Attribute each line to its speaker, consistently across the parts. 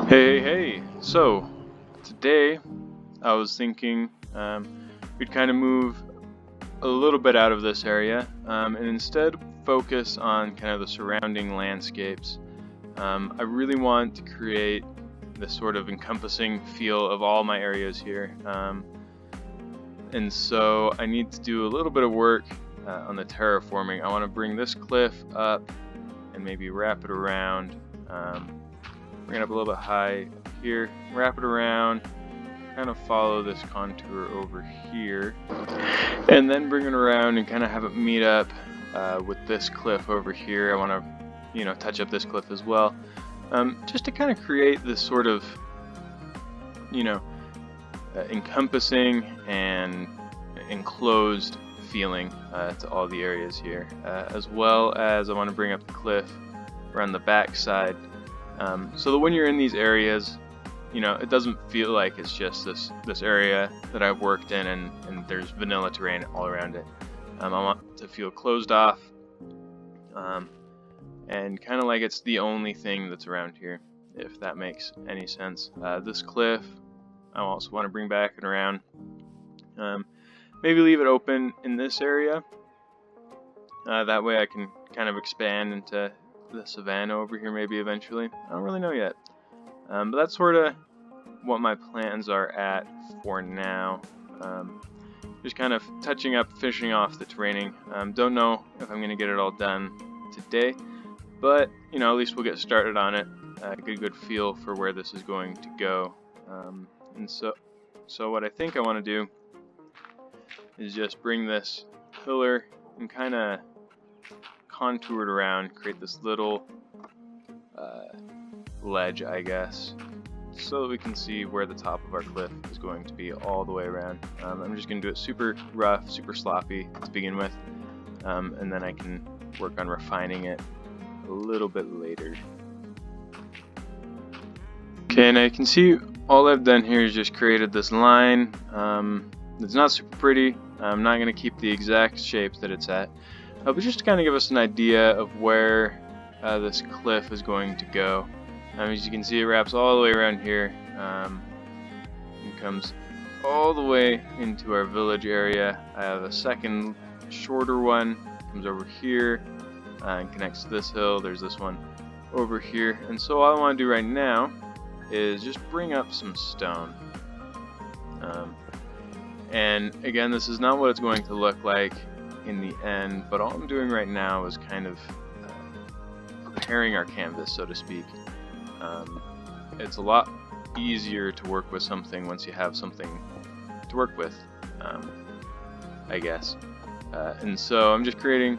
Speaker 1: Hey. So, today I was thinking we'd kind of move a little bit out of this area and instead focus on kind of the surrounding landscapes. I really want to create this sort of encompassing feel of all my areas here. And so I need to do a little bit of work on the terraforming. I want to bring this cliff up and maybe wrap it around. Bring it up a little bit high here, wrap it around, kind of follow this contour over here, and then bring it around and kind of have it meet up with this cliff over here. I want to, touch up this cliff as well, just to kind of create this sort of, encompassing and enclosed feeling to all the areas here, as well as I want to bring up the cliff around the back side. So that when you're in these areas, it doesn't feel like it's just this area that I've worked in and there's vanilla terrain all around it. I want to feel closed off and kind of like it's the only thing that's around here, if that makes any sense. This cliff, I also want to bring back and around. Maybe leave it open in this area. That way I can kind of expand into the savanna over here maybe eventually. I don't really know yet. But that's sort of what my plans are at for now. Just kind of touching up, finishing off the terraining. Don't know if I'm going to get it all done today, but at least we'll get started on it. Get a good feel for where this is going to go. And so what I think I want to do is just bring this pillar and kind of contour it around, create this little ledge, I guess, so that we can see where the top of our cliff is going to be all the way around. I'm just going to do it super rough, super sloppy to begin with, and then I can work on refining it a little bit later. Okay, and I can see all I've done here is just created this line. It's not super pretty. I'm not going to keep the exact shape that it's at, but just to kind of give us an idea of where this cliff is going to go. As you can see, it wraps all the way around here and comes all the way into our village area. I have a second shorter one, comes over here and connects to this hill. There's this one over here, and so all I want to do right now is just bring up some stone. And again, this is not what it's going to look like in the end, but all I'm doing right now is kind of preparing our canvas, so to speak. It's a lot easier to work with something once you have something to work with, I guess. And so I'm just creating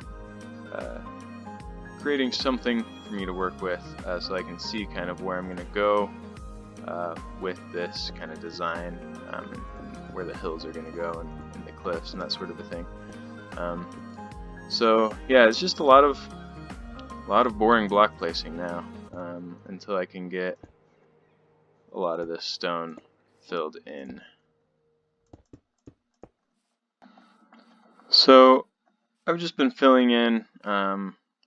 Speaker 1: something for me to work with, so I can see kind of where I'm going to go with this kind of design, and where the hills are going to go and the cliffs and that sort of a thing. So yeah, it's just a lot of boring block placing now, until I can get a lot of this stone filled in. So I've just been filling in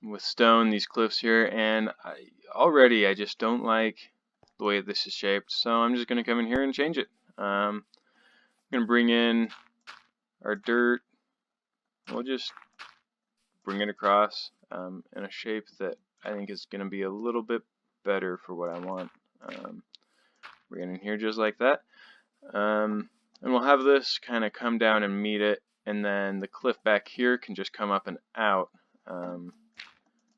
Speaker 1: with stone these cliffs here, and I just don't like the way this is shaped, so I'm just going to come in here and change it. I'm going to bring in our dirt. We'll just bring it across in a shape that I think is going to be a little bit better for what I want. Bring it in here just like that. And we'll have this kind of come down and meet it, and then the cliff back here can just come up and out,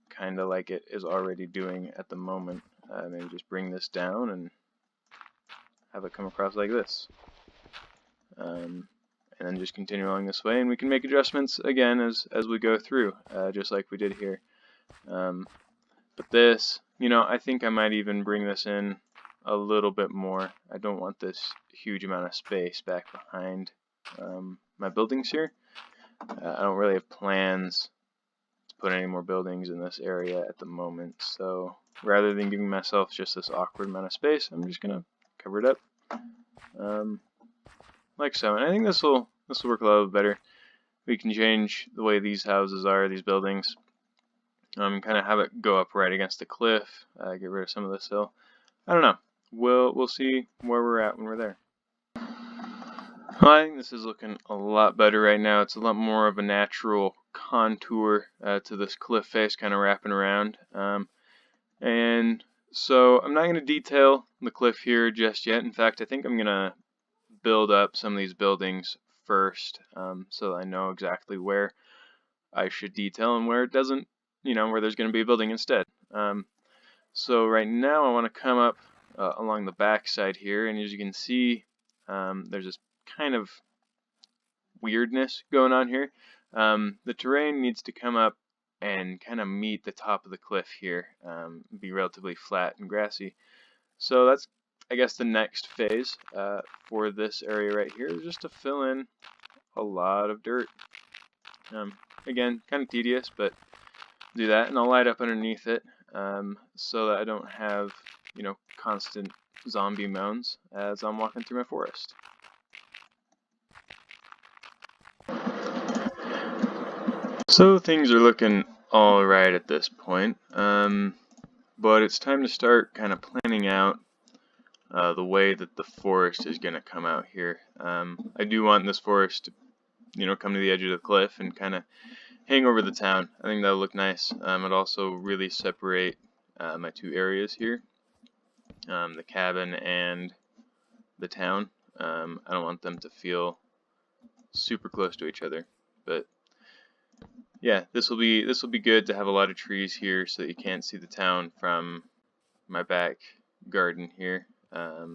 Speaker 1: kind of like it is already doing at the moment. Maybe just bring this down and have it come across like this. And then just continue along this way, and we can make adjustments again as we go through, just like we did here. But this, I think I might even bring this in a little bit more. I don't want this huge amount of space back behind my buildings here. I don't really have plans to put any more buildings in this area at the moment, so rather than giving myself just this awkward amount of space, I'm just going to cover it up like so. And I think this will work a little better. We can change the way these houses are, these buildings. Kind of have it go up right against the cliff, get rid of some of this hill. I don't know. we'll see where we're at when we're there. I think this is looking a lot better right now. It's a lot more of a natural contour to this cliff face kind of wrapping around. And so I'm not going to detail the cliff here just yet. In fact, I think I'm going to build up some of these buildings first, so I know exactly where I should detail and where it doesn't, where there's going to be a building instead. So right now I want to come up along the back side here, and as you can see, there's this kind of weirdness going on here. The terrain needs to come up and kind of meet the top of the cliff here, be relatively flat and grassy. So that's, I guess, the next phase for this area right here is just to fill in a lot of dirt. Again, kind of tedious, but do that, and I'll light up underneath it so that I don't have, constant zombie moans as I'm walking through my forest. So things are looking all right at this point, but it's time to start kind of planning out the way that the forest is going to come out here. I do want this forest to, come to the edge of the cliff and kind of hang over the town. I think that'll look nice. It'll also really separate my two areas here, the cabin and the town. I don't want them to feel super close to each other, but yeah, this will be good to have a lot of trees here so that you can't see the town from my back garden here. I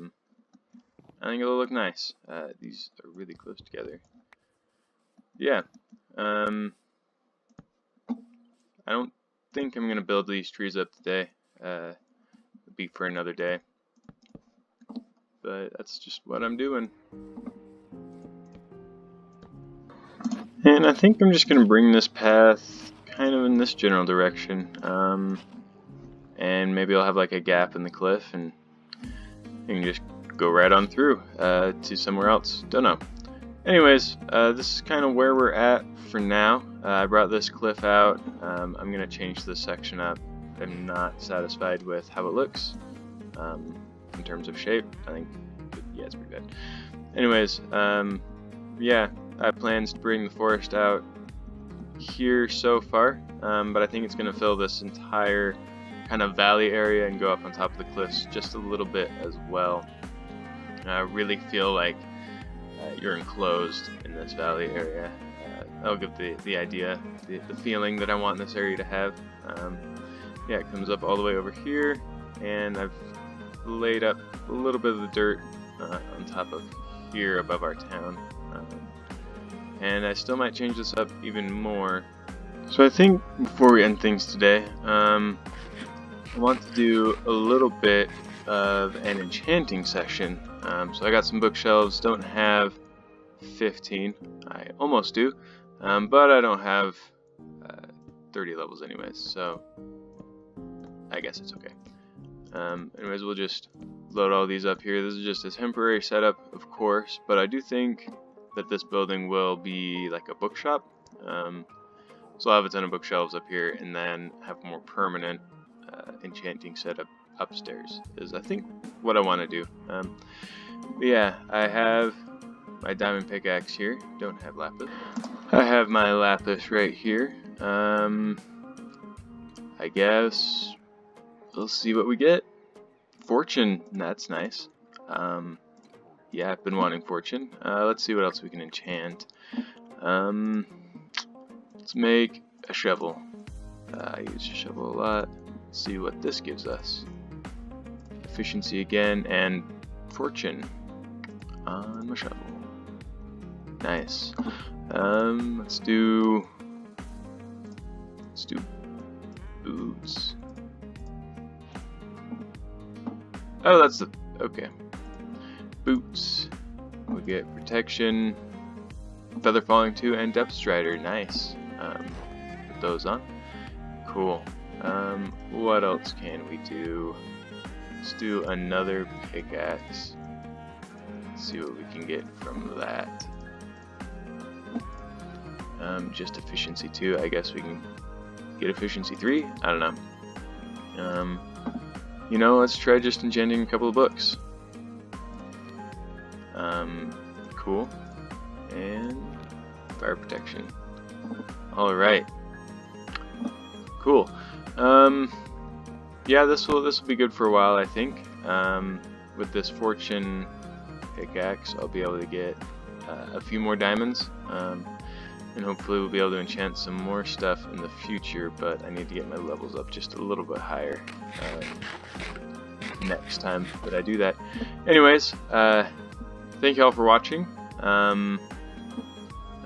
Speaker 1: think it'll look nice. These are really close together. Yeah. I don't think I'm gonna build these trees up today. It'll be for another day. But that's just what I'm doing. And I think I'm just going to bring this path kind of in this general direction. And maybe I'll have like a gap in the cliff and you can just go right on through to somewhere else. Don't know. Anyways, this is kind of where we're at for now. I brought this cliff out. I'm going to change this section up. I'm not satisfied with how it looks in terms of shape. I think, yeah, it's pretty bad. Anyways, yeah. I have plans to bring the forest out here so far, but I think it's going to fill this entire kind of valley area and go up on top of the cliffs just a little bit as well. I really feel like you're enclosed in this valley area. That'll give the idea, the feeling that I want this area to have. Yeah, it comes up all the way over here, and I've laid up a little bit of the dirt on top of here above our town. And I still might change this up even more. So I think before we end things today, I want to do a little bit of an enchanting session. So I got some bookshelves, don't have 15, I almost do, but I don't have 30 levels anyways, so I guess it's okay. Anyways, we'll just load all these up here. This is just a temporary setup, of course, but I do think that this building will be like a bookshop. So I'll have a ton of bookshelves up here and then have a more permanent enchanting setup upstairs is I think what I want to do. Yeah, I have my diamond pickaxe here. Don't have lapis. I have my lapis right here. I guess we'll see what we get. Fortune, that's nice. Yeah, I've been wanting fortune. Let's see what else we can enchant. Let's make a shovel. I use a shovel a lot. Let's see what this gives us. Efficiency again, and fortune on my shovel. Nice. Let's do boots. Oh, that's the okay. Boots. We get protection, feather falling 2, and depth strider. Nice. Put those on. Cool. What else can we do? Let's do another pickaxe. Let's see what we can get from that. Just efficiency 2. I guess we can get efficiency 3. I don't know. you know, let's try just enchanting a couple of books. Cool. And fire protection. Alright. Cool. Yeah, this will be good for a while, I think. With this fortune pickaxe, I'll be able to get a few more diamonds. And hopefully we'll be able to enchant some more stuff in the future, but I need to get my levels up just a little bit higher next time that I do that. Anyways, thank you all for watching. I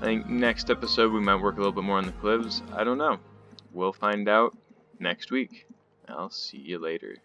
Speaker 1: think next episode we might work a little bit more on the cliffs. I don't know. We'll find out next week. I'll see you later.